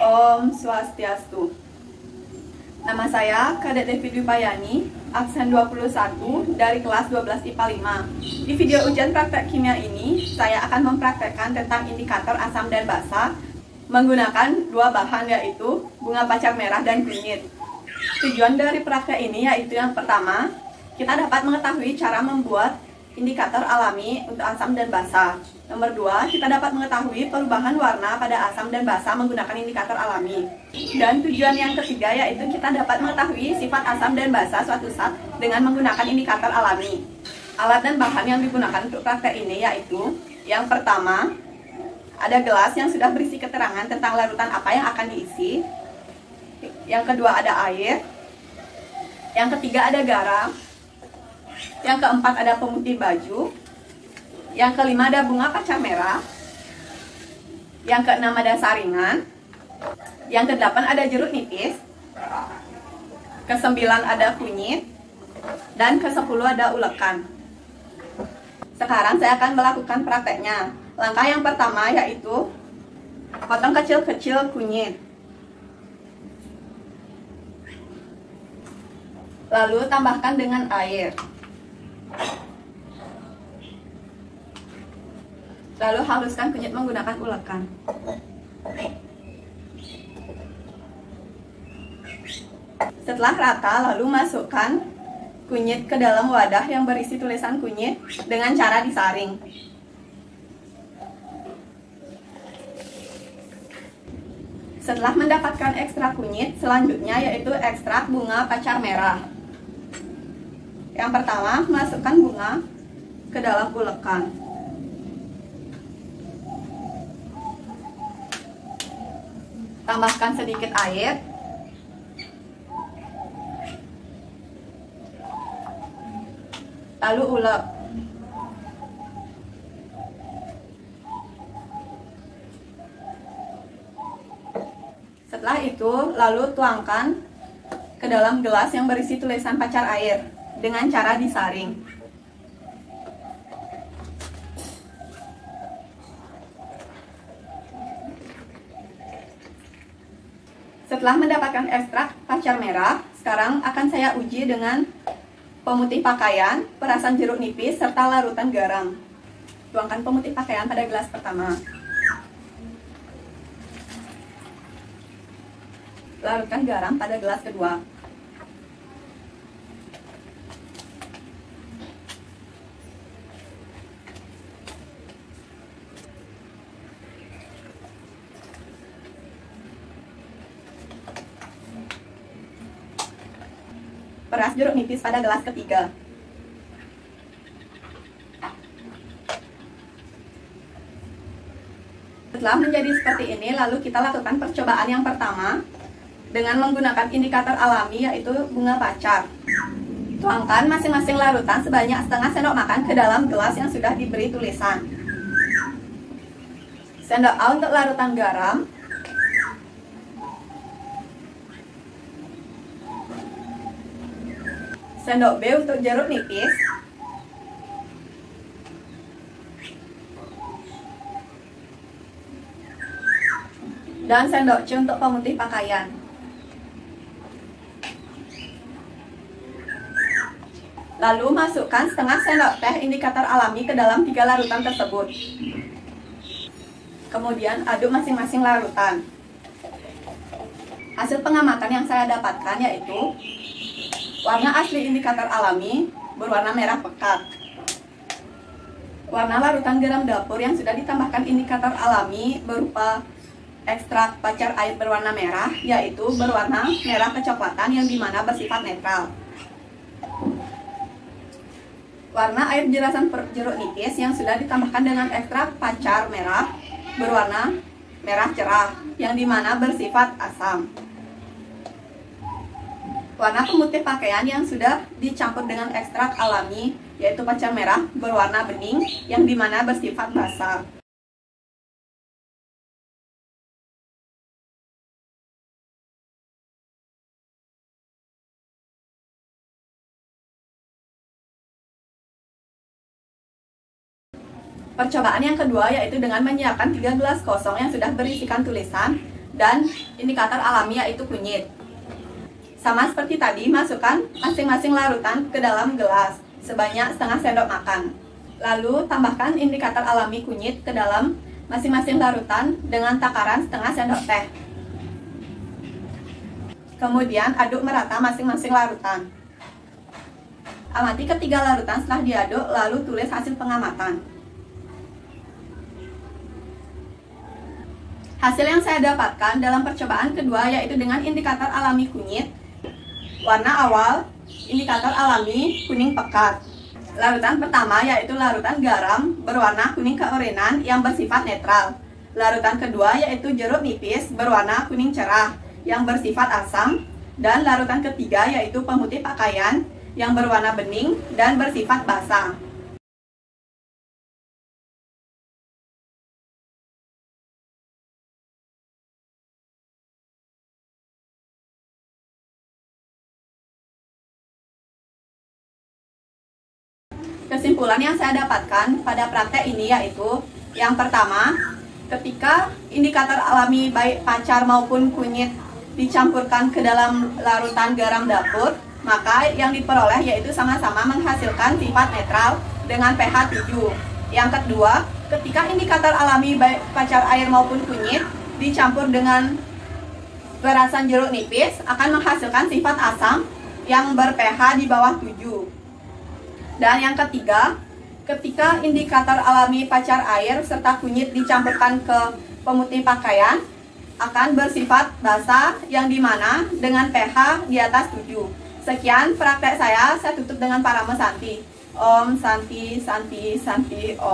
Om Swastiastu. Nama saya Kadet Devi Dwipayani, absen 21 dari kelas 12 IPA 5. Di video ujian praktek kimia ini, saya akan mempraktekkan tentang indikator asam dan basa menggunakan dua bahan, yaitu bunga pacar merah dan kunyit. Tujuan dari praktek ini yaitu yang pertama, kita dapat mengetahui cara membuat indikator alami untuk asam dan basa. Nomor 2, kita dapat mengetahui perubahan warna pada asam dan basa menggunakan indikator alami. Dan tujuan yang ketiga yaitu kita dapat mengetahui sifat asam dan basa suatu zat dengan menggunakan indikator alami. Alat dan bahan yang digunakan untuk praktek ini yaitu yang pertama, ada gelas yang sudah berisi keterangan tentang larutan apa yang akan diisi. Yang kedua ada air. Yang ketiga ada garam. Yang keempat ada pemutih baju. Yang kelima ada bunga pacar merah. Yang keenam ada saringan. Yang kedelapan ada jeruk nipis. Kesembilan ada kunyit. Dan kesepuluh ada ulekan. Sekarang saya akan melakukan prakteknya. Langkah yang pertama yaitu potong kecil-kecil kunyit. Lalu tambahkan dengan air. Lalu haluskan kunyit menggunakan ulekan. Setelah rata, lalu masukkan kunyit ke dalam wadah yang berisi tulisan kunyit dengan cara disaring. Setelah mendapatkan ekstrak kunyit, selanjutnya yaitu ekstrak bunga pacar merah. Yang pertama, masukkan bunga ke dalam ulekan. Tambahkan sedikit air. Lalu ulek. Setelah itu, lalu tuangkan ke dalam gelas yang berisi tulisan pacar air dengan cara disaring. Setelah mendapatkan ekstrak pacar merah, sekarang akan saya uji dengan pemutih pakaian, perasan jeruk nipis, serta larutan garam. Tuangkan pemutih pakaian pada gelas pertama. Larutkan garam pada gelas kedua. Peras jeruk nipis pada gelas ketiga. Setelah menjadi seperti ini, lalu kita lakukan percobaan yang pertama dengan menggunakan indikator alami yaitu bunga pacar. Tuangkan masing-masing larutan sebanyak setengah sendok makan ke dalam gelas yang sudah diberi tulisan. Sendok A untuk larutan garam. Sendok B untuk jeruk nipis. Dan sendok C untuk pemutih pakaian. Lalu masukkan setengah sendok teh indikator alami ke dalam 3 larutan tersebut. Kemudian aduk masing-masing larutan. Hasil pengamatan yang saya dapatkan yaitu warna asli indikator alami berwarna merah pekat. Warna larutan garam dapur yang sudah ditambahkan indikator alami berupa ekstrak pacar air berwarna merah, yaitu berwarna merah kecoklatan yang dimana bersifat netral. Warna air jelasan jeruk nipis yang sudah ditambahkan dengan ekstrak pacar merah berwarna merah cerah yang dimana bersifat asam. Warna pemutih pakaian yang sudah dicampur dengan ekstrak alami yaitu pacar merah berwarna bening yang dimana bersifat basa. Percobaan yang kedua yaitu dengan menyiapkan 3 gelas kosong yang sudah berisikan tulisan dan indikator alami yaitu kunyit. Sama seperti tadi, masukkan masing-masing larutan ke dalam gelas sebanyak setengah sendok makan. Lalu tambahkan indikator alami kunyit ke dalam masing-masing larutan dengan takaran setengah sendok teh. Kemudian aduk merata masing-masing larutan. Amati ketiga larutan setelah diaduk, lalu tulis hasil pengamatan. Hasil yang saya dapatkan dalam percobaan kedua yaitu dengan indikator alami kunyit. Warna awal, indikator alami kuning pekat. Larutan pertama yaitu larutan garam berwarna kuning keorenan yang bersifat netral. Larutan kedua yaitu jeruk nipis berwarna kuning cerah yang bersifat asam. Dan larutan ketiga yaitu pemutih pakaian yang berwarna bening dan bersifat basah. Kesimpulan yang saya dapatkan pada praktek ini yaitu yang pertama, ketika indikator alami baik pacar maupun kunyit dicampurkan ke dalam larutan garam dapur, maka yang diperoleh yaitu sama-sama menghasilkan sifat netral dengan pH 7. Yang kedua, ketika indikator alami baik pacar air maupun kunyit dicampur dengan perasan jeruk nipis akan menghasilkan sifat asam yang ber-pH di bawah 7. Dan yang ketiga, ketika indikator alami pacar air serta kunyit dicampurkan ke pemutih pakaian akan bersifat basah yang dimana dengan pH di atas 7. Sekian praktek saya tutup dengan Parama Santi. Om Santi Santi Santi Om.